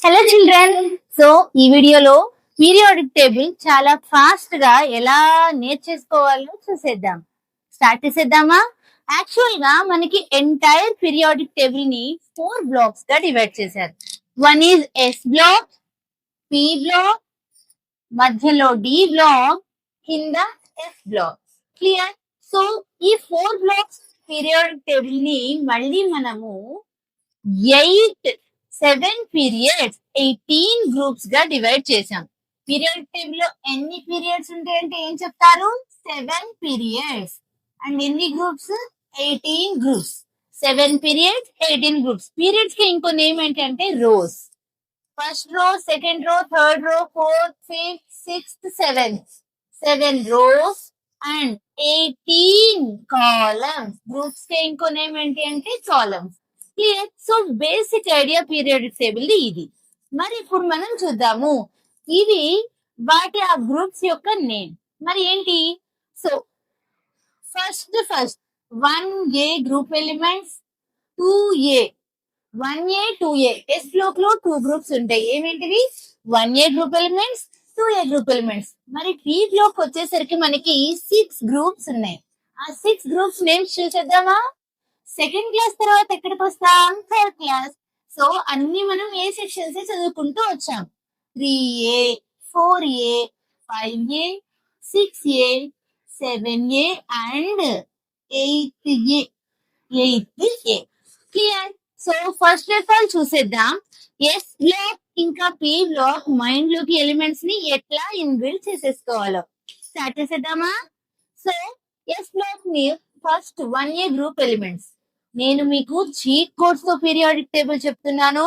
Hello children. So ఈ వీడియోలో periodic table చాలా ఫాస్ట్ గా ఎలా నేర్చేసుకోవాలో చూసేద్దాం. స్టార్ట్ చేసేద్దామా? యాక్చువల్ గా మనకి ఎంటైర్ పీరియాడిక్ టేబుల్ ని 4 బ్లాక్స్ గా డివైడ్ చేశారు. One is S block, P block, మధ్యలో డి బ్లాక్, కింద ఎఫ్ బ్లాక్. క్లియర్? సో ఈ 4 బ్లాక్స్ పీరియాడిక్ టేబుల్ ని మళ్ళీ మనము 7 పీరియడ్స్ 18 గ్రూప్స్ గా డివైడ్ చేసాం. పీరియడ్ టేబుల్ లో ఎన్ని పీరియడ్స్ ఉంటాయంటే ఏం చెప్తారు? 7 పీరియడ్స్. అండ్ ఎన్ని groups? 18 groups. 7 periods 18 groups. Periods కి ఇంకో నేమ్ ఏంటంటే rows. First row, second row, third row, fourth, fifth, sixth, seventh. 7 rows and 18 columns. Groups కి ఇంకో నేమ్ ఏంటి అంటే columns. Clear? So basic idea periodic table ఇది. మరి ఇప్పుడు మనం చూద్దాము ఇవి వాటి ఆ గ్రూప్స్ యొక్క నేమ్ మరి ఏంటి. So first 1A group elements, 2A, 1A 2A. S block లో 2 గ్రూప్స్ ఉంటాయి. ఏమేంటివి? 1A group elements, 2A group elements. మరి పి బ్లాక్ వచ్చేసరికి మనకి 6 గ్రూప్స్ ఉన్నాయి. ఆ 6 గ్రూప్స్ నేమ్స్ చూసేద్దామా? సెకండ్ క్లాస్ తర్వాత ఎక్కడికి వస్తాం? Third class. సో అన్ని మనం ఏ సెక్షన్స్ చదువుకుంటూ వచ్చాం. 3A, 4A, 5A, 6A, 7A and 8A. Clear? So first of all చూసేద్దాం ఎస్ బ్లాక్ ఇంకా పి బ్లాక్ మైండ్ లోకి ఎలిమెంట్స్ ని ఎట్లా ఇన్బిల్డ్ చేసేసుకోవాలో. స్టార్ట్ చేసేద్దామా? సో ఎస్ బ్లాక్ ని ఫస్ట్ 1A గ్రూప్ ఎలిమెంట్స్. నేను మీకు చీట్ కోడ్స్ తో పీరియాడిక్ టేబుల్ చెప్తున్నాను.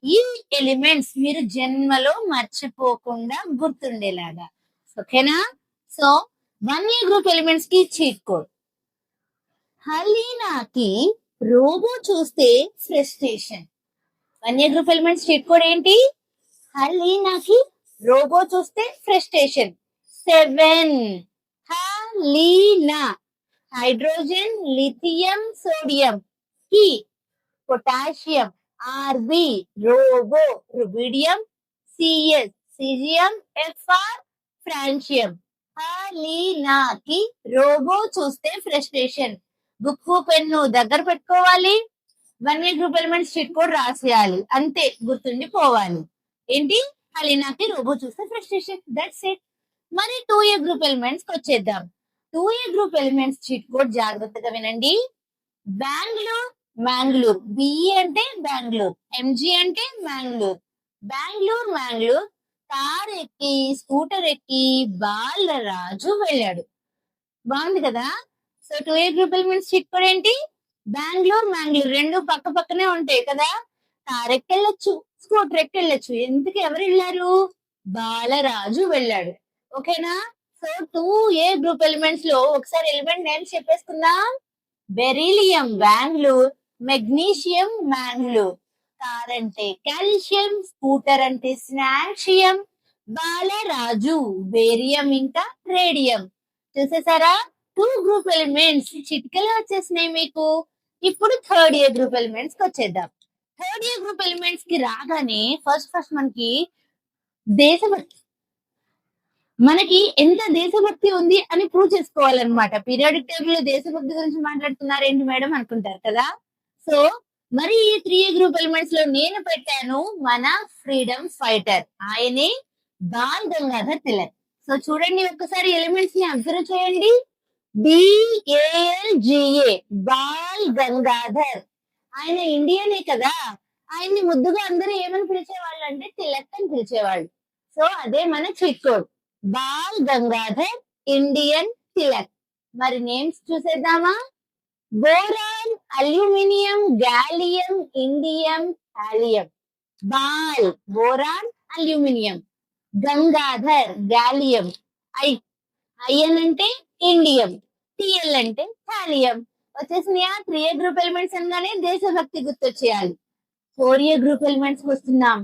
ఈ ఎలిమెంట్స్ మీరు జన్మలో మర్చిపోకుండా గుర్తుండేలాగా. ఓకేనా? సో 1A గ్రూప్ ఎలిమెంట్స్ కి చీట్ కోడ్. హలీనాకి రోబో చూస్తే frustration. 1A group elements cheat code ఏంటి? హలీనాకి రోబో చూస్తే ఫ్రస్ట్రేషన్. 7 హలీనా. Hydrogen, lithium, sodium. K potassium, Rb robo, rubidium, Cs caesium, Fr francium. హలీనాకి రోబో చూస్తే ఫ్రస్ట్రేషన్. బుక్ పెన్ను దగ్గర పెట్టుకోవాలి. 1A group elements sheet code రాసేయాలి. అంతే, గుర్తుండిపోవాలి. ఏంటి? హలీనాకి రోబో చూస్తే ఫ్రస్ట్రేషన్. That's it. మరి 2A గ్రూప్ ఎలిమెంట్స్ కి వచ్చేద్దాం. 2A group elements cheat code జాగ్రత్తగా వినండి. బెంగళూరు, మ్యాంగ్లూర్. బిఈ అంటే బెంగళూరు, ఎంజీ అంటే మ్యాంగ్లూర్. మ్యాంగ్లూర్ కార్ ఎక్కి స్కూటర్ ఎక్కి బాలరాజు వెళ్ళాడు. బాగుంది కదా? So 2A group elements cheat code ఏంటి? మ్యాంగ్లూర్ రెండు పక్క పక్కనే ఉంటాయి కదా. కార్ ఎక్కెళ్ళొచ్చు, స్కూటర్ ఎక్కెళ్ళొచ్చు. ఎందుకు ఎవరు వెళ్ళారు? బాలరాజు వెళ్ళాడు. ఓకేనా? సో 2A గ్రూప్ ఎలిమెంట్స్ లో ఒకసారి ఎలిమెంట్ నేమ్స్ చెప్పేసుకుందాం. Beryllium Bengaluru, magnesium Mangalore. Car అంటే కాల్షియం, స్కూటర్ అంటే స్నాన్షియం, బాలరాజు బేరియం ఇంకా రేడియం. చూసేసారా? 2 గ్రూప్ ఎలిమెంట్స్ చిటికలో వచ్చేసినాయి మీకు. ఇప్పుడు 3A గ్రూప్ ఎలిమెంట్స్ కి వచ్చేద్దాం. 3A గ్రూప్ ఎలిమెంట్స్ కి రాగానే ఫస్ట్ మనకి దేశభక్తి. మనకి ఎంత దేశభక్తి ఉంది అని ప్రూవ్ చేసుకోవాలన్నమాట. పీరియాడిక్ టేబుల్ లో దేశభక్తి గురించి మాట్లాడుతున్నారు ఏంటి మేడం అనుకుంటారు కదా. సో మరి ఈ 3A గ్రూప్ ఎలిమెంట్స్ లో నేను పెట్టాను మన ఫ్రీడమ్ ఫైటర్. ఆయనే బాల్ గంగాధర్ తిలక్. సో చూడండి, ఒక్కసారి ఎలిమెంట్స్ ని అబ్జర్వ్ చేయండి. BALGA ball Gangadhar. ఆయన ఇండియనే కదా. ఆయన్ని ముద్దుగా అందరూ ఏమని పిలిచేవాళ్ళు అంటే తిలక్ అని పిలిచేవాళ్ళు. సో అదే మన cheat code. Bal Gangadhar Indian Tilak. మరి నేమ్స్ చూసేద్దామా? Boron, aluminium, gallium, indium, thallium. Bal boron aluminium, Gangadhar gallium, IN అంటే ఇండియం, టిఎల్ అంటే హాలియం. వచ్చేసినాయా? 3A గ్రూప్ ఎలిమెంట్స్ అనగానే దేశభక్తి గుర్తొచ్చేయాలి. 4A గ్రూప్ ఎలిమెంట్స్ వస్తున్నాం.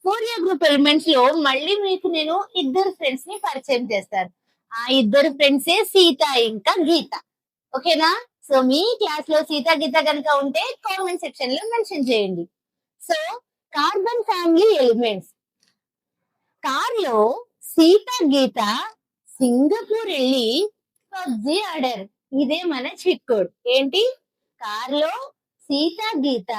4A గ్రూప్ ఎలిమెంట్స్ లో మళ్ళీ మీకు నేను ఇద్దరు ఫ్రెండ్స్ ని పరిచయం చేస్తాను. ఆ ఇద్దరు ఫ్రెండ్సే సీత ఇంకా గీత. ఓకేనా? సో మీ క్లాస్ లో సీత గీత కనుక ఉంటే కామెంట్ సెక్షన్ లో మెన్షన్ చేయండి. So carbon family elements. Car లో సీత గీత సింగపూర్ వెళ్ళి పబ్జి ఆడారు. ఇదే మన చిట్ కోడ్. ఏంటి? కార్ లో సీత గీత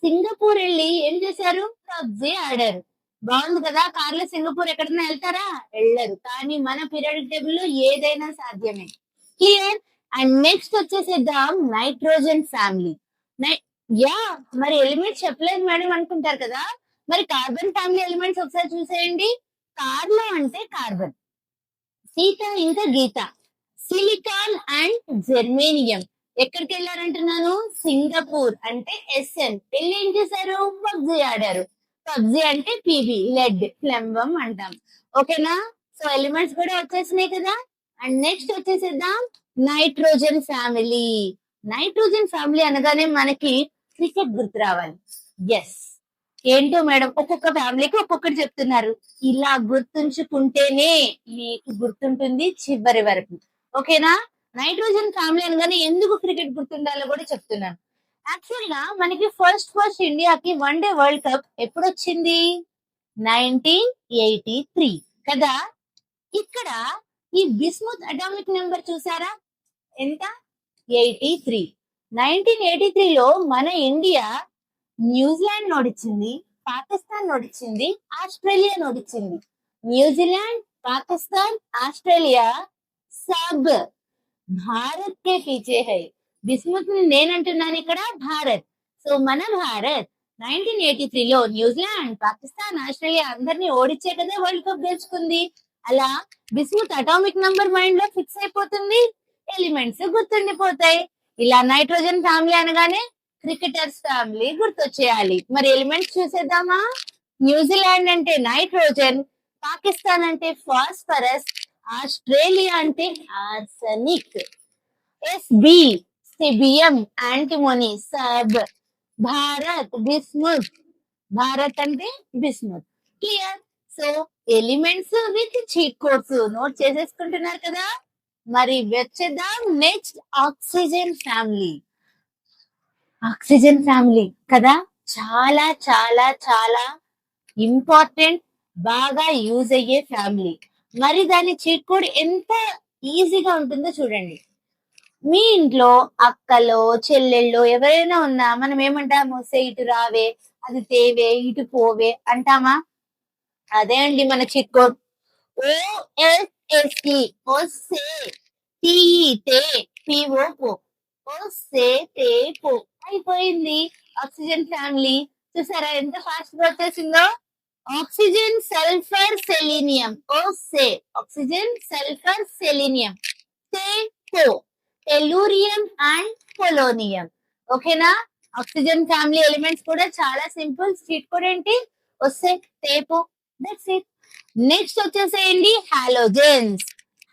సింగపూర్ వెళ్ళి ఏం చేశారు? పబ్జి ఆడారు. బాగుంది కదా. కార్ లో సింగపూర్ ఎక్కడైనా వెళ్తారా? వెళ్ళరు. కానీ మన పీరియాడిక్ టేబుల్ లో ఏదైనా సాధ్యమే. క్లియర్. అండ్ నెక్స్ట్ వచ్చేసేద్దాం నైట్రోజన్ ఫ్యామిలీ. యా, మరి ఎలిమెంట్స్ చెప్పలేదు మేడం అనుకుంటారు కదా. మరి కార్బన్ ఫ్యామిలీ ఎలిమెంట్స్ ఒకసారి చూసేయండి. కార్ లో అంటే కార్బన్, సీత ఇంకా గీత, సిలికాన్ అండ్ జెర్మేనియం. ఎక్కడికి వెళ్ళారంటున్నాను? సింగపూర్ అంటే ఎస్ఎన్. వెళ్ళి ఏం చేశారు? పబ్జి ఆడారు. పబ్జి అంటే పిబి, లెడ్, ఫ్లెంబమ్ అంటాం. ఓకేనా? సో ఎలిమెంట్స్ కూడా వచ్చేసినాయి కదా. అండ్ నెక్స్ట్ వచ్చేసేద్దాం నైట్రోజన్ ఫ్యామిలీ. నైట్రోజన్ ఫ్యామిలీ అనగానే మనకి క్రికెట్ గుర్తు రావాలి. ఎస్. ఏంటో మేడం, ఒక్కొక్క ఫ్యామిలీకి ఒక్కొక్కటి చెప్తున్నారు. ఇలా గుర్తుంచుకుంటేనే మీకు గుర్తుంటుంది చివరి వరకు. ఓకేనా? నైట్రోజన్ ఫ్యామిలీ అనగానే ఎందుకు క్రికెట్ గుర్తుండాలో కూడా చెప్తున్నాను. యాక్చువల్ గా మనకి ఫస్ట్ ఇండియాకి వన్ డే వరల్డ్ కప్ ఎప్పుడు వచ్చింది? 1983 కదా. ఇక్కడ ఈ బిస్ముత్ అటామిక్ నెంబర్ చూసారా? ఎంత? 83. 1983లో మన ఇండియా న్యూజిలాండ్ నోడిచ్చింది, పాకిస్తాన్ నోడిచ్చింది, ఆస్ట్రేలియా నోడిచ్చింది. న్యూజిలాండ్, పాకిస్తాన్, ఆస్ట్రేలియా సబ్ భారత్ కే పీछे है. బిస్ముత్ నేనంటున్నాను ఇక్కడ భారత్. సో మన భారత్ 1983లో న్యూజిలాండ్, పాకిస్తాన్, ఆస్ట్రేలియా అందరినీ ఓడిచ్చే కదా వరల్డ్ కప్ గెలుచుకుంది. అలా బిస్ముత్ అటామిక్ నంబర్ మైండ్ లో ఫిక్స్ అయిపోతుంది, ఎలిమెంట్స్ గుర్తుండిపోతాయి. ఇలా నైట్రోజన్ ఫ్యామిలీ అనగానే క్రికెటర్స్ ఫ్యామిలీ గుర్తొచ్చేయాలి. మరి ఎలిమెంట్స్ చూసేద్దామా? న్యూజిలాండ్ అంటే నైట్రోజన్, పాకిస్తాన్ అంటే ఫాస్ఫరస్, ఆస్ట్రేలియా అంటే ఆర్సెనిక్, ఎస్బి సిబియం యాంటిమోనీ సబ్, భారత్ బిస్ముత్, భారత్ అంటే bismuth. Clear. So elements with cheat codes note చేసేసుకుంటున్నారు కదా. మరి వచ్చేద్దాం next oxygen family. Oxygen family కదా, చాలా చాలా చాలా ఇంపార్టెంట్, బాగా యూజ్ అయ్యే ఫ్యామిలీ. మరి దాని చీట్ కోడ్ ఎంత ఈజీగా ఉంటుందో చూడండి. మీ ఇంట్లో అక్కలో చెల్లెళ్ళు ఎవరైనా ఉన్నా మనం ఏమంటాము? సే ఇటు రావే, అది తేవే, ఇటు పోవే అంటామా? అదే అండి మన చీట్ కోడ్. ఓఎస్ఎస్టి ఓసే, టిఈ తే, పిఓ పో, ఓసే తే పో. అయిపోయింది ఆక్సిజన్ ఫ్యామిలీ. చూసారా ఎంత ఫాస్ట్ గా వచ్చేసిందో? Oxygen, sulphur, selenium. ఓసే ఆక్సిజన్, సల్ఫర్, సెలీనియం. తే పో టెలూరియం అండ్ పొలోనియం. ఓకేనా? ఆక్సిజన్ ఫ్యామిలీ ఎలిమెంట్స్ కూడా చాలా సింపుల్. చీట్ కోడ్ ఏంటి? వస్తే తేపో. That's it. నెక్స్ట్ వచ్చేసేయండి హాలోజన్స్.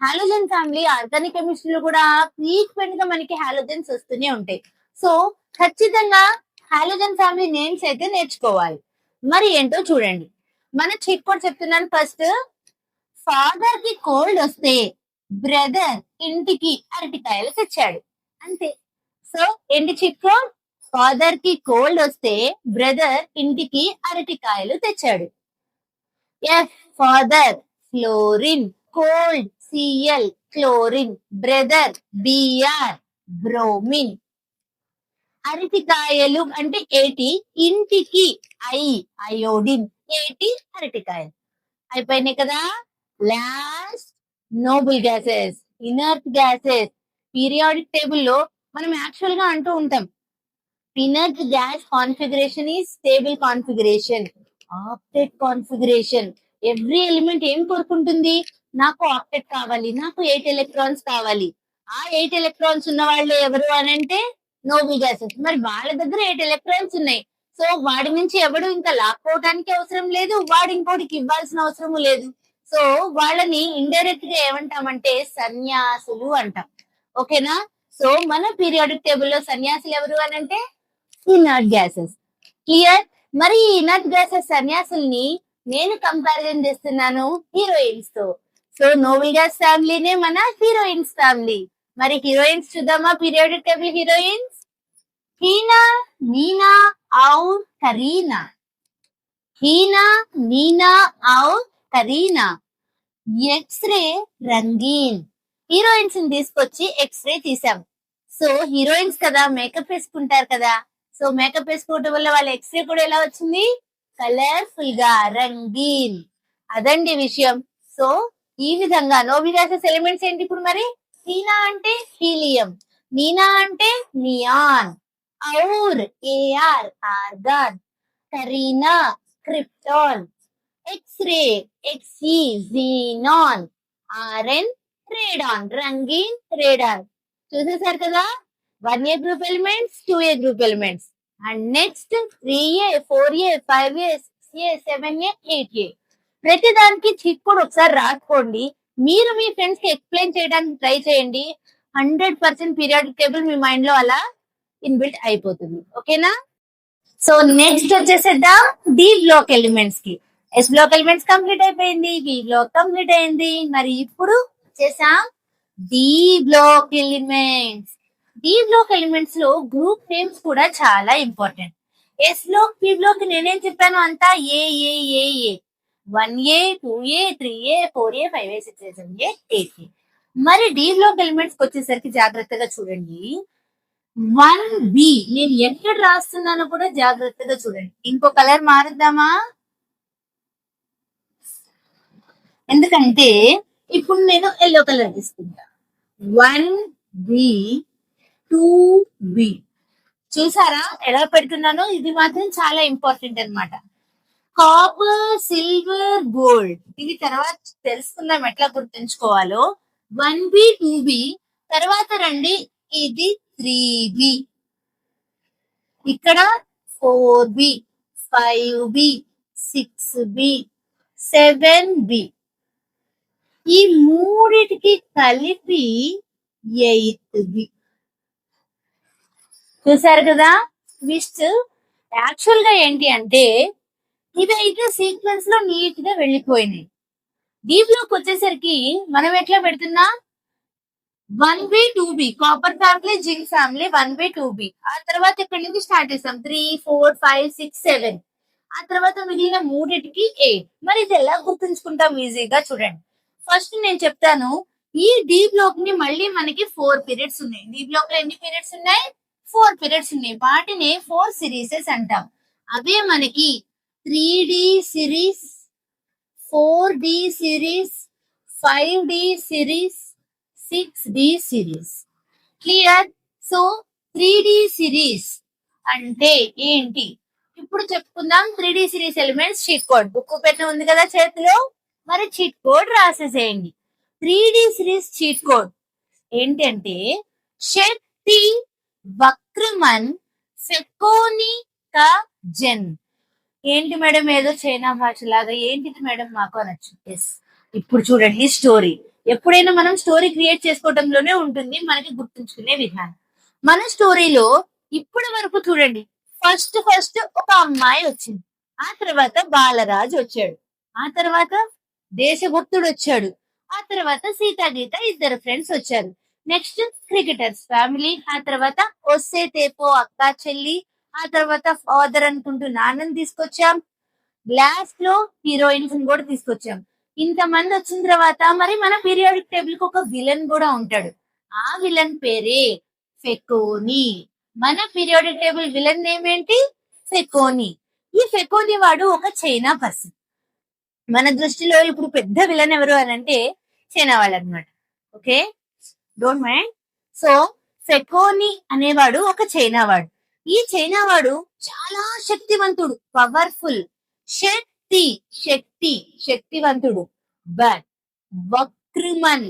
హాలోజన్ ఫ్యామిలీ ఆర్గానిక్ కెమిస్ట్రీలో కూడా ఫ్రీక్వెంట్ గా మనకి హాలోజన్స్ వస్తూనే ఉంటాయి. సో ఖచ్చితంగా హాలోజన్ ఫ్యామిలీ నేమ్స్ అయితే నేర్చుకోవాలి. మరి ఏంటో చూడండి. మన చీట్ కోడ్ చెప్తున్నాను. ఫస్ట్, ఫాదర్ కి కోల్డ్ వస్తే బ్రదర్ ఇంటికి అరటికాయలు తెచ్చాడు. అంతే. సో ఏంటి చీట్ కోడ్? ఫాదర్ కి కోల్డ్ వస్తే బ్రదర్ ఇంటికి అరటికాయలు తెచ్చాడు. F father fluorine, cold Cl chlorine, brother Br bromine. అరటికాయలు అంటే ఏటి, ఇంటికి ఐ అయోడిన్, ఏటి అరటికాయలు. అయిపోయినాయి కదా. Last Nobel gases, inert gases. Periodic table లో మనం యాక్చువల్ గా అంటూ ఉంటాం, inert gas configuration is stable configuration, octet configuration. Every element ఏం కోరుకుంటుంది? నాకు ఆక్టెట్ కావాలి, నాకు 8 ఎలక్ట్రాన్స్ కావాలి. ఆ 8 ఎలక్ట్రాన్స్ ఉన్న వాళ్ళు ఎవరు అని అంటే నోబుల్ గ్యాసెస్. మరి వాళ్ళ దగ్గర 8 ఎలక్ట్రాన్స్ ఉన్నాయి. సో వాడి నుంచి ఎవడు ఇంకా లాక్కోవడానికి అవసరం లేదు, వాడు ఇంకోటికి ఇవ్వాల్సిన అవసరము లేదు. సో వాళ్ళని ఇండైరెక్ట్ గా ఏమంటామంటే సన్యాసులు అంటాం. ఓకేనా? సో మన పీరియాడిక్ టేబుల్ లో సన్యాసులు ఎవరు అని అంటే ఇనర్ట్ గ్యాసెస్. క్లియర్. మరి ఈ ఇనర్ట్ గ్యాసెస్ సన్యాసుల్ని నేను కంపారిజన్ చేస్తున్నాను హీరోయిన్స్ తో. సో నోబెల్ గ్యాస్ ఫ్యామిలీనే మన హీరోయిన్స్ ఫ్యామిలీ. మరి హీరోయిన్స్ చూద్దామా? Periodic table heroines: Heena, Meena, ఔర్ కరీనా. हीना, नीना और करीना. ఎక్స్రే రంగీన్. హీరోయిన్స్ ని తీసుకొచ్చి ఎక్స్రే తీసాం. సో హీరోయిన్స్ కదా, మేకప్ వేసుకుంటారు కదా. సో మేకప్ వేసుకోవడం వల్ల వాళ్ళ ఎక్స్రే కూడా ఎలా వచ్చింది? కలర్ఫుల్ గా, రంగీన్. అదండి విషయం. సో ఈ విధంగా నోబిరాసెస్ ఎలిమెంట్స్ ఏంటి ఇప్పుడు మరి? హీనా అంటే హీలియం, నీనా అంటే నియాన్, ఔర్ AR argon, Kareena krypton, X-ray XE xenon, RN radon, రంగీన్ రేడాన్. చూసేసారు కదా, 1A group elements, 2A group elements. And next 3A, 4A, 5A, 6A, 7A, 8A. ప్రతి దానికి చిట్ కోడ్ ఒకసారి రాసుకోండి. మీరు మీ ఫ్రెండ్స్ కి ఎక్స్ప్లెయిన్ చేయడానికి ట్రై చేయండి. 100% పీరియాడిక్ టేబుల్ మీ మైండ్ లో అలా ఇన్బిల్ట్ అయిపోతుంది. ఓకేనా? సో నెక్స్ట్ వచ్చేసేద్దాం డి బ్లాక్ ఎలిమెంట్స్ కి. ఎస్ బ్లాక్ ఎలిమెంట్స్ కంప్లీట్ అయిపోయింది, బి బ్లాక్ కంప్లీట్ అయింది. మరి ఇప్పుడు వచ్చేసాం డి బ్లాక్ ఎలిమెంట్స్. డి బ్లాక్ ఎలిమెంట్స్ లో గ్రూప్ నేమ్స్ కూడా చాలా important. S block, P block నేనేం చెప్పాను అంతా ఏ ఏ ఏ ఏ 1A, 2A, 3A, 4A, 5A, 6A, 7A, 8A. మరి డి బ్లాక్ ఎలిమెంట్స్ వచ్చేసరికి జాగ్రత్తగా చూడండి. 1B నేను ఎక్కడ రాస్తున్నానో కూడా జాగ్రత్తగా చూడండి. ఇంకో కలర్ మారుద్దామా? ఎందుకంటే ఇప్పుడు నేను ఎల్లో కలర్ తీసుకుంటా. 1B, 2B. చూసారా ఎలా పెడుతున్నానో? ఇది మాత్రం చాలా ఇంపార్టెంట్ అన్నమాట. కాపర్, సిల్వర్, గోల్డ్, ఇవి తర్వాత తెలుసుకుందాం ఎట్లా గుర్తుంచుకోవాలో. 1B, 2B తర్వాత రండి, ఇది 3B, ఇక్కడ 4B, 5B, 6B, 7B. ఈ మూడిటికి కలిపి 8B. చూసారు కదా ట్విస్ట్. యాక్చువల్ గా ఏంటి అంటే ఇవి అయితే సీక్వెన్స్ లో నీట్ గా వెళ్ళిపోయినాయి. డీప్ లోకి వచ్చేసరికి మనం ఎట్లా పెడుతున్నా? 1B, 2B, copper family, zinc family, 1B, 2B. ఆ తర్వాత ఇక్కడ నుంచి స్టార్ట్ చేస్తాం 3, 4, 5, 6, 7. ఆ తర్వాత మిగిలిన మూడిటికి 8. మరి ఇది ఎలా గుర్తుంచుకుంటాం ఈజీగా? చూడండి, ఫస్ట్ నేను చెప్తాను. ఈ డి బ్లాక్ ని మళ్ళీ మనకి 4 పీరియడ్స్ ఉన్నాయి. డి బ్లాక్ లో ఎన్ని పీరియడ్స్ ఉన్నాయి? 4 పీరియడ్స్ ఉన్నాయి. వాటిని 4 సిరీసెస్ అంటాం. అవే మనకి 3D series, 4D series, 5D series, 6D series. Clear? So 3D series అంటే ఏంటి ఇప్పుడు చెప్పుకుందాం. 3D series elements cheat code. Book pen ఉంది కదా చేతిలో, మరి చీట్ కోడ్ రాసేసేయండి. 3D సిరీస్ చీట్ కోడ్ ఏంటంటే శక్తి, వక్రమన్, ఫెకోని, జెన్. ఏంటి మేడం ఏదో చైనా భాష లాగా, ఏంటిది మేడం మాకు అనొచ్చు. ఎస్, ఇప్పుడు చూడండి స్టోరీ. ఎప్పుడైనా మనం స్టోరీ క్రియేట్ చేసుకోవడంలోనే ఉంటుంది మనకి గుర్తుంచుకునే విధానం. మన స్టోరీలో ఇప్పటి వరకు చూడండి, ఫస్ట్ ఒక అమ్మాయి వచ్చింది, ఆ తర్వాత బాలరాజు వచ్చాడు, ఆ తర్వాత దేశభక్తుడు వచ్చాడు, ఆ తర్వాత సీతాగీత ఇద్దరు ఫ్రెండ్స్ వచ్చారు. నెక్స్ట్ క్రికెటర్స్ ఫ్యామిలీ, ఆ తర్వాత వస్తే తేపో అక్క చెల్లి, ఆ తర్వాత ఫాదర్ అనుకుంటూ నాన్నని తీసుకొచ్చాం. లాస్ట్ లో హీరోయిన్స్ కూడా తీసుకొచ్చాం. ఇంతమంది వచ్చిన తర్వాత మరి మన పీరియాడిక్ టేబుల్ కి ఒక విలన్ కూడా ఉంటాడు. ఆ విలన్ పేరే ఫెకోని. మన పీరియాడిక్ టేబుల్ విలన్ నేమ్ ఏంటి? ఫెకోని. ఈ ఫెకోని వాడు ఒక చైనా పర్సన్. మన దృష్టిలో ఇప్పుడు పెద్ద విలన్ ఎవరు అని అంటే చైనా వాళ్ళు అనమాట. Okay, don't mind. సో ఫెకోని అనేవాడు ఒక చైనా వాడు. ఈ చైనా వాడు చాలా శక్తివంతుడు, పవర్ఫుల్, శక్తివంతుడు. బట్ వక్రమన్,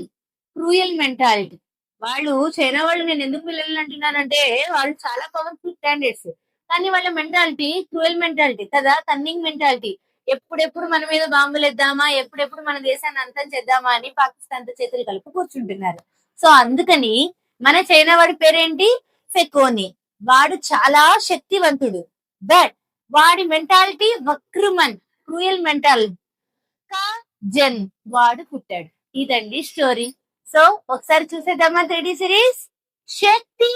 క్రూయల్ మెంటాలిటీ. వాళ్ళు చైనా వాళ్ళు నేను ఎందుకు పిల్లలు అంటున్నానంటే వాళ్ళు చాలా పవర్ఫుల్ క్యాండిడేట్స్, కానీ వాళ్ళ మెంటాలిటీ క్రూయల్ మెంటాలిటీ కదా, కన్నింగ్ మెంటాలిటీ. ఎప్పుడెప్పుడు మన మీద బాంబులు వేద్దామా, ఎప్పుడెప్పుడు మన దేశాన్ని అంతం చేద్దామా అని పాకిస్తాన్ తో చేతులు కలిపి కూర్చుంటున్నారు. సో అందుకని మన చైనా వాడి పేరేంటి? ఫెకోని. వాడు చాలా శక్తివంతుడు, బట్ వాడి మెంటాలిటీ వక్రమన్, క్రూయల్ మెంటాలిటీ. జన్ వాడు పుట్టాడు. ఇదండి స్టోరీ. సో ఒకసారి చూసేద్దామా 3D సిరీస్. శక్తి,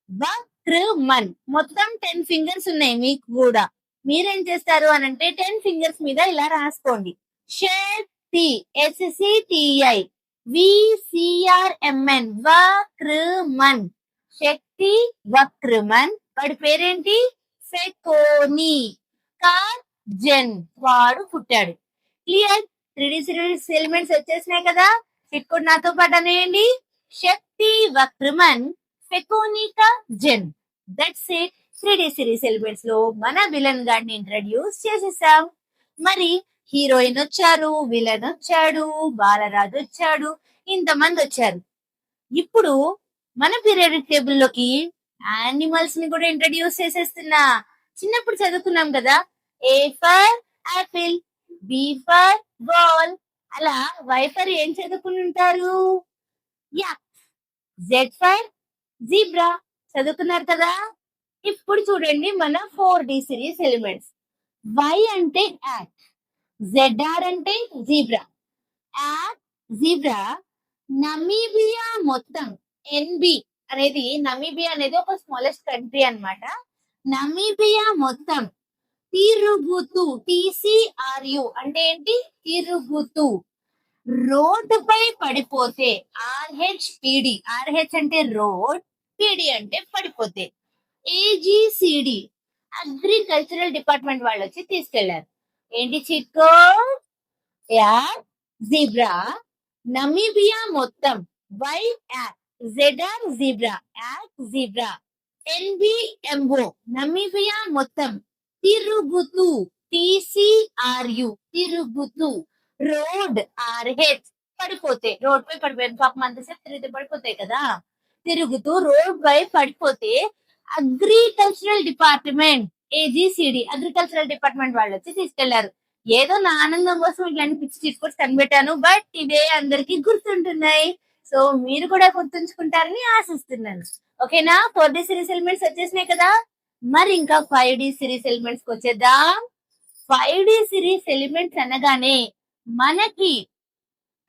వక్రమన్. మొత్తం 10 ఫింగర్స్ ఉన్నాయి మీకు కూడా. మీరేం చేస్తారు అనంటే 10 ఫింగర్స్ మీద ఇలా రాసుకోండి. శక్తి SCTI VCRMN వక్రమన్. శక్తి వక్రమన్. వాడి పేరేంటి? ఫెకోని జన్. వాడు పుట్టాడు. క్లియర్? 3D సిరీస్ ఎలిమెంట్స్ వచ్చేసినాయి కదా. ఇప్పుడు నాతో పాటు అనేయండి. శక్తి వక్రమన్ ఫెకోనికా జన్. That's it. 3D series elements లో మన విలన్ గాడిని ఇంట్రడ్యూస్ చేసేసాం. మరి హీరోయిన్ వచ్చారు, విలన్ వచ్చాడు, బాలరాజు వచ్చాడు, ఇంతమంది వచ్చారు. ఇప్పుడు మన పీరియాడిక్ టేబుల్ లోకి యానిమల్స్ ని కూడా ఇంట్రడ్యూస్ చేసేస్తున్నా. చిన్నప్పుడు చదువుకున్నాం కదా, A for Apple, B for ball. అలా Y ఫర్ ఏం చదువుకుని ఉంటారు? యాక్. Z ఫర్ జీబ్రా చదువుకున్నారు కదా. ఇప్పుడు చూడండి మన 4D సిరీస్ ఎలిమెంట్స్. Y అంటే యాక్, ZR అంటే జీబ్రా. యాక్, జీబ్రా. నమీబియా మొత్తం నమీబియా అనేది ఒక స్మాలెస్ట్ కంట్రీ అన్నమాట. నమీబియా మొత్తం తిరుగుతూ, TCRU అంటే ఏంటి? తిరుగుతూ రోడ్డుపై పడిపోతే RHPD. RH అంటే రోడ్, PD అంటే పడిపోతే. AGCD అగ్రికల్చరల్ డిపార్ట్మెంట్ వాళ్ళు వచ్చి తీసుకెళ్లారు. ఏంటి చిట్కో? యాక్, జీబ్రా. నమీబియా మొత్తం Y యాక్, ZR జీబ్రా, యాక్ జీబ్రా. NBMO నమీబియా మొత్తం తిరుగుతూ, TCRU తిరుగుతూ. రోడ్ RH పడిపోతే, రోడ్ పై పడిపోయాను పాపం, అంతసేపు తిరిగితే పడిపోతాయి కదా. తిరుగుతూ రోడ్ పై పడిపోతే agricultural department AGCD agricultural department వాళ్ళు వచ్చి తీసుకెళ్లారు. ఏదో నా ఆనందం కోసం ఇట్లాంటి పిచ్చి తీసుకొచ్చి కనిపెట్టాను, బట్ ఇవే అందరికి గుర్తుంటున్నాయి. సో మీరు కూడా గుర్తుంచుకుంటారని ఆశిస్తున్నాను. ఓకేనా? 4D సిరీస్ ఎలిమెంట్స్ వచ్చేసినాయి కదా. మరి ఇంకా 5D సిరీస్ ఎలిమెంట్స్ కి వచ్చేద్దాం. 5D సిరీస్ ఎలిమెంట్స్ అనగానే మనకి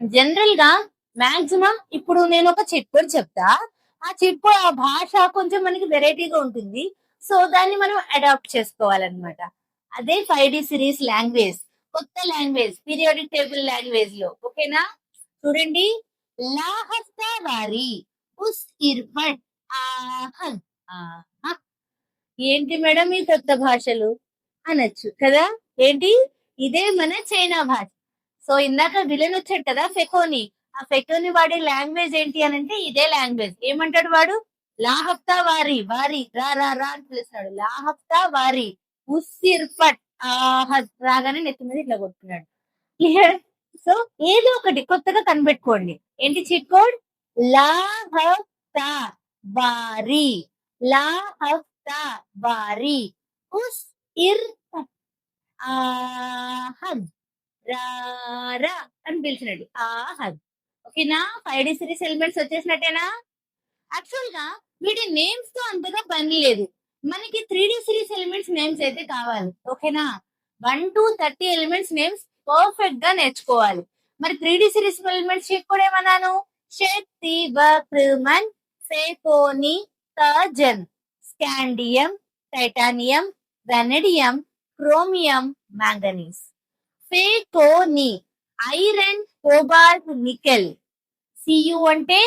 జనరల్ గా మాక్సిమం ఇప్పుడు నేను ఒక చిట్ కోడ్ చెప్తా. ఆ చిట్ కోడ్, ఆ భాష కొంచెం మనకి వెరైటీగా ఉంటుంది. సో దాన్ని మనం అడాప్ట్ చేసుకోవాలన్నమాట. అదే 5D సిరీస్ లాంగ్వేజ్, కొత్త లాంగ్వేజ్, పీరియాడిక్ టేబుల్ లాంగ్వేజ్ లో. ఓకేనా? చూడండి. లాహస్తా వారి ఉస్ ఇర్ఫట్ ఆహన్. ఆహా. ఏంటి మేడం ఈ కొత్త భాషలు అనొచ్చు కదా. ఏంటి? ఇదే మన చైనా భాష. సో ఇందాక విలన్ వచ్చాడు కదా ఫెకోని. ఆ ఫెకోని వాడే లాంగ్వేజ్ ఏంటి అని అంటే ఇదే లాంగ్వేజ్. ఏమంటాడు వాడు? లాహఫ్తా వారి, వారి రా రా రా అని పిలుస్తున్నాడు. లాహఫ్తా వారి ఉస్సిర్ఫట్ ఆహద్. రాగానే నెత్తి మీద ఇట్లా కొట్టుకున్నాడు. క్లియర్? సో ఏదో ఒకటి కొత్తగా కనిపెట్టుకోండి. ఏంటి చిట్ కోడ్? లాహఫ్తా వారి, లాహఫ్తా వారి ఉస్ ఇర్ ఆహద్. రారా అని పిలిచినట్టు ఆహద్. ఓకేనా? 5D series elements వచ్చేసినట్టేనా? యాక్చువల్ గా వీటి నేమ్స్ తో అంతగా పని లేదు. మనకి 3D సిరీస్ ఎలిమెంట్స్ నేమ్స్ అయితే కావాలి. ఓకేనా? 1 to 30 ఎలిమెంట్స్ నేమ్స్ పర్ఫెక్ట్ గా నేర్చుకోవాలి. మరి 3D సిరీస్ ఎలిమెంట్స్ కూడా ఏమన్నాను? శక్తి వక్రమన్ ఫెకోని జన్. Scandium, titanium, vanadium, chromium, manganese. ఫెకోని ఐరన్, కోబాల్ట్, నికెల్. Cu అంటే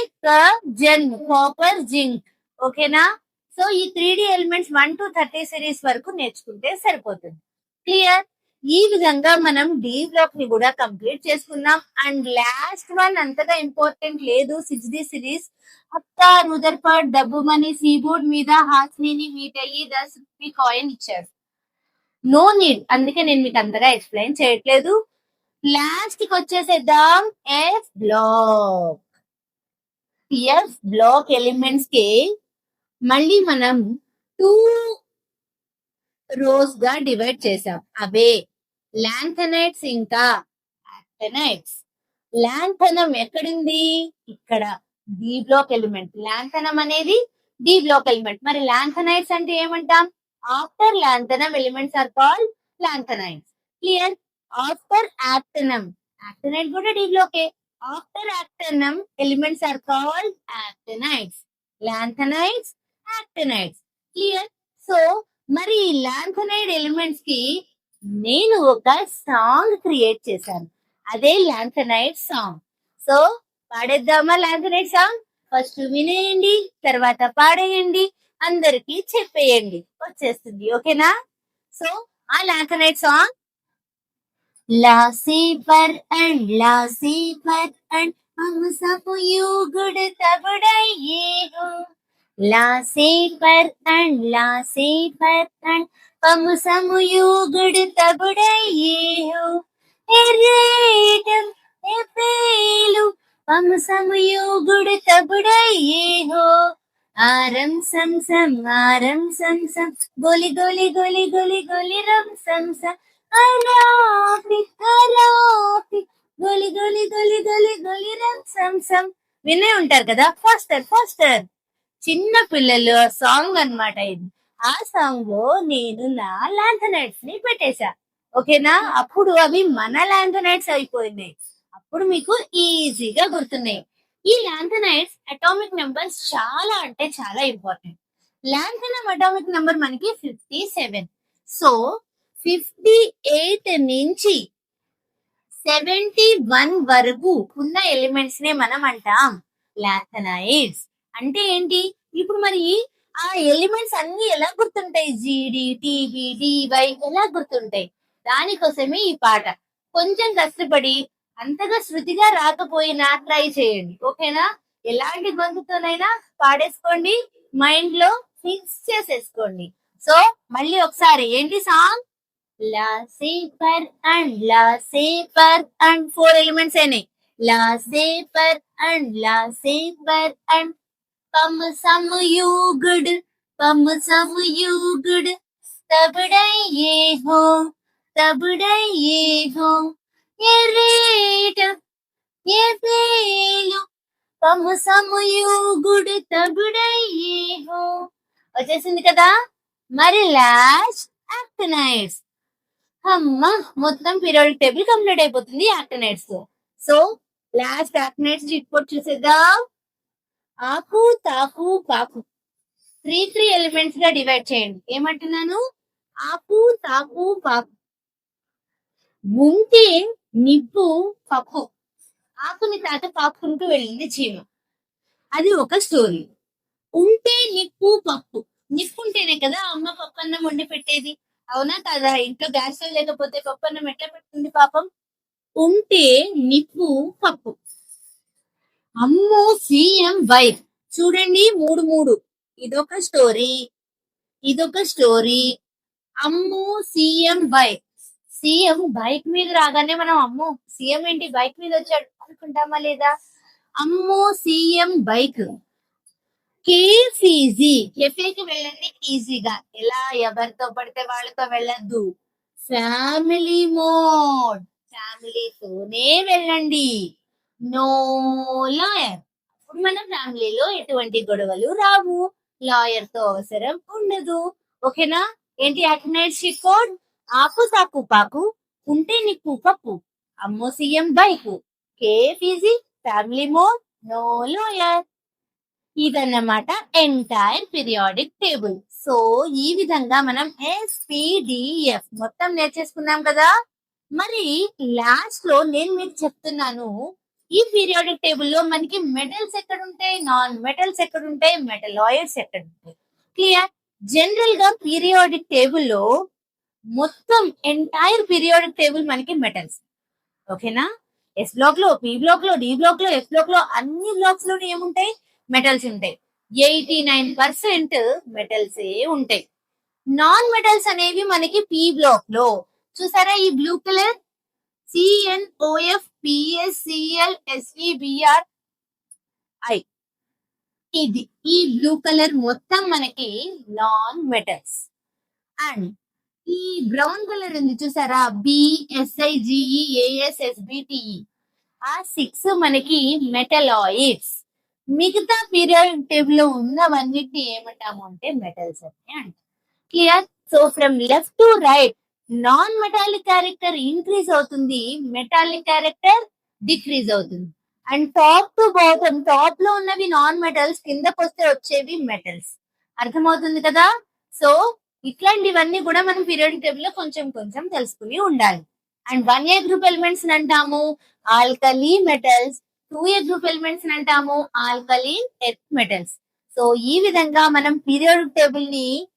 జన్, కాపర్, జింక్. ఓకేనా? సో ఈ 3D ఎలిమెంట్స్ 1 to 30 సిరీస్ వరకు నేర్చుకుంటే సరిపోతుంది. క్లియర్? ఈ విధంగా మనం డి బ్లాక్ ని కూడా కంప్లీట్ చేసుకున్నాం. అండ్ లాస్ట్ వన్ అంతగా ఇంపార్టెంట్ లేదు. 6D series. హత్తా రుదర్పడ్ డబ్బుమని సీబోర్డ్ మీద హాస్నిని మీట్ అయ్యి 10 రూపీ కాయిన్ ఇచ్చారు. నో నీడ్, అందుకే నేను మీకు అంతగా ఎక్స్ప్లెయిన్ చేయట్లేదు. లాస్ట్ కి వచ్చేసేద్దాం F block. F block elements కి మళ్ళీ మనం 2 రోస్ గా డివైడ్ చేసాం. అవే లాంథనైట్స్ ఇంకా యాక్టినైట్స్. లాంథనం ఎక్కడుంది? ఇక్కడ డి బ్లాక్ ఎలిమెంట్. లాంథనం అనేది డి బ్లాక్ ఎలిమెంట్. మరి లాంథనైట్స్ అంటే ఏమంటాం? After lanthanum elements are called lanthanides. Clear? After actinium, actinide కూడా డి బ్లాకే. After actinium elements are called actinides. Lanthanides, actinides. Clear? So మరి ఈ లాంథనైడ్ ఎలిమెంట్స్ కి నేను ఒక సాంగ్ క్రియేట్ చేశాను. అదే లాంథనైడ్ సాంగ్. సో పాడేద్దామా లాంథనైడ్ సాంగ్? ఫస్ట్ వినేయండి, తర్వాత పాడేయండి, అందరికి చెప్పేయండి, వచ్చేస్తుంది. ఓకేనా? సో ఆ లాంథనైడ్ సాంగ్ लासी पर हम सब यू गुड़ तबड़ाइए हो लासी पर हम सब यू गुड़ तबड़ाइए हो रेटम ए पेलू हम सब यू गुड़ तबड़ाइए हो आरम सम गोली गोली गोली गोली गोली रम सम అలోపి గోలి గోలి గోలి గోలి గోలి రమ్ సమ్ సమ్ వినే ఉంటారు కదా. ఫాస్టర్ చిన్న పిల్లలు సాంగ్ అన్నమాట ఇది. ఆ సాంగ్ లో నేను నా లాంథనైట్స్ ని పెట్టేశా. ఓకేనా? అప్పుడు అవి మన లాంథనైట్స్ అయిపోయినాయి. అప్పుడు మీకు ఈజీగా గుర్తున్నాయి. ఈ లాంథనైట్స్ అటామిక్ నెంబర్స్ చాలా అంటే చాలా ఇంపార్టెంట్. లాంథనమ్ అటామిక్ నెంబర్ మనకి 57. సో 58 నుంచి 71 వరకు ఉన్న ఎలిమెంట్స్ నే మనం అంటాం లాంథనైడ్స్. అంటే ఏంటి? ఇప్పుడు మరి ఆ ఎలిమెంట్స్ అన్ని ఎలా గుర్తుంటాయి? జీడి, టీబీ, డివై ఎలా గుర్తుంటాయి? దానికోసమే ఈ పాట. కొంచెం కష్టపడి అంతగా శృతిగా రాకపోయినా ట్రై చేయండి. ఓకేనా? ఎలాంటి గొంతుతోనైనా పాడేసుకోండి, మైండ్ లో ఫిక్స్ చేసేసుకోండి. సో మళ్ళీ ఒకసారి ఏంటి సాంగ్? लासे पर and 4 elements అయినాయి. लासे पर and पम सम यू गुड तबड़ाइए हो ये रेट ये पेलो पम सम यू गुड तबड़ाइए हो. వచ్చేసింది కదా. మరి లాస్ట్ యాక్టినైడ్స్. అమ్మ మొత్తం పీరియాడిక్ టేబుల్ కంప్లీట్ అయిపోతుంది యాక్టినైడ్స్ తో. సో లాస్ట్ యాక్టినైడ్స్ రిపోర్ట్ చూసేద్దాం. ఆకు, తాకు, పాకు 3 ఎలిమెంట్స్ గా డివైడ్ చేయండి. ఏమంటున్నాను? ఆకు, తాకు, పాకు. ఉంటే నిప్పు, పప్పు. ఆకుని తాక పాపుకుంటూ వెళ్ళింది చీమ. అది ఒక స్టోరీ. ఉంటే నిప్పు, పప్పు. నిప్పు ఉంటేనే కదా అమ్మ పప్పన్నం వండి పెట్టేది. అవునా కదా? ఇంట్లో గ్యాస్ లేకపోతే పప్పన్నం ఎట్లా పెడుతుంది పాపం? ఉంటే నిప్పు, పప్పు. అమ్మో సీఎం వైఫ్. చూడండి 3. ఇదొక స్టోరీ. అమ్మో సీఎం వైఫ్. సీఎం బైక్ మీద రాగానే మనం అమ్మో సీఎం ఏంటి బైక్ మీద వచ్చాడు అనుకుంటామా లేదా? అమ్మో సీఎం బైక్. Cafe easy. కెఫేకి వెళ్ళండి ఈజీగా. ఎలా? ఎవరితో పడితే వాళ్ళతో వెళ్ళద్దు. Family mode. ఫ్యామిలీతోనే వెళ్ళండి. No lawyer. ఇప్పుడు మన ఫ్యామిలీలో ఎటువంటి గొడవలు రావు. లాయర్ తో అవసరం ఉండదు. ఓకేనా? ఏంటి యాక్టినైడ్స్ కోడ్? ఆకు, తాకు, పాకు. ఉంటే నిప్పు, పప్పు. అమ్మో CM bike. Cafe easy. Family mode. No lawyer. ఇదన్నమాట ఎంటైర్ పీరియాడిక్ టేబుల్. సో ఈ విధంగా మనం SPDF మొత్తం నేర్చేసుకున్నాం కదా. మరి లాస్ట్ లో నేను మీకు చెప్తున్నాను, ఈ పీరియాడిక్ టేబుల్ లో మనకి మెటల్స్ ఎక్కడ ఉంటాయి, నాన్ మెటల్స్ ఎక్కడ ఉంటాయి, మెటలాయిడ్స్ ఎక్కడ ఉంటాయి. క్లియర్? జనరల్ గా పీరియాడిక్ టేబుల్ లో మొత్తం ఎంటైర్ పీరియాడిక్ టేబుల్ మనకి మెటల్స్. ఓకేనా? ఎస్ బ్లాక్ లో, పి బ్లాక్ లో, డి బ్లాక్ లో, ఎఫ్ బ్లాక్ లో అన్ని బ్లాక్స్ లో ఏముంటాయి? మెటల్స్ ఉంటాయి. 89% మెటల్స్ ఉంటాయి. నాన్ మెటల్స్ అనేవి మనకి పి బ్లాక్ లో. చూసారా ఈ blue colour? CNOF PSCl SeBr I. ఇది ఈ బ్లూ కలర్ మొత్తం మనకి నాన్ మెటల్స్. అండ్ ఈ బ్రౌన్ కలర్ ఉంది చూసారా? BSIGEASSBTE. ఆ 6 మనకి మెటలాయిడ్స్. మిగతా పీరియాడిక్ టేబుల్ లో ఉన్నవన్నిటిని ఏమంటాము అంటే మెటల్స్ అని అంటాం. Clear? So from left to right non metallic character increase అవుతుంది, మెటాలిక్ క్యారెక్టర్ డిక్రీజ్ అవుతుంది. And top to bottom, top లో ఉన్నవి నాన్ మెటల్స్, కిందకు వస్తే వచ్చేవి మెటల్స్. అర్థమవుతుంది కదా? సో ఇట్లాంటివన్నీ కూడా మనం పీరియాడిక్ టేబుల్ లో కొంచెం కొంచెం తెలుసుకుని ఉండాలి. అండ్ 1A గ్రూప్ ఎలిమెంట్స్ అంటాము alkali metals, 2A group elements అంటాము ఆల్కలీన్ ఎర్త్ మెటల్స్. సో ఈ విధంగా మనం పీరియాడిక్ టేబుల్ ని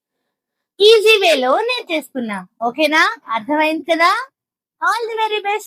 ఈజీ వేలో నేర్చేసుకున్నాం. ఓకేనా? అర్థమైంది కదా? All the very best.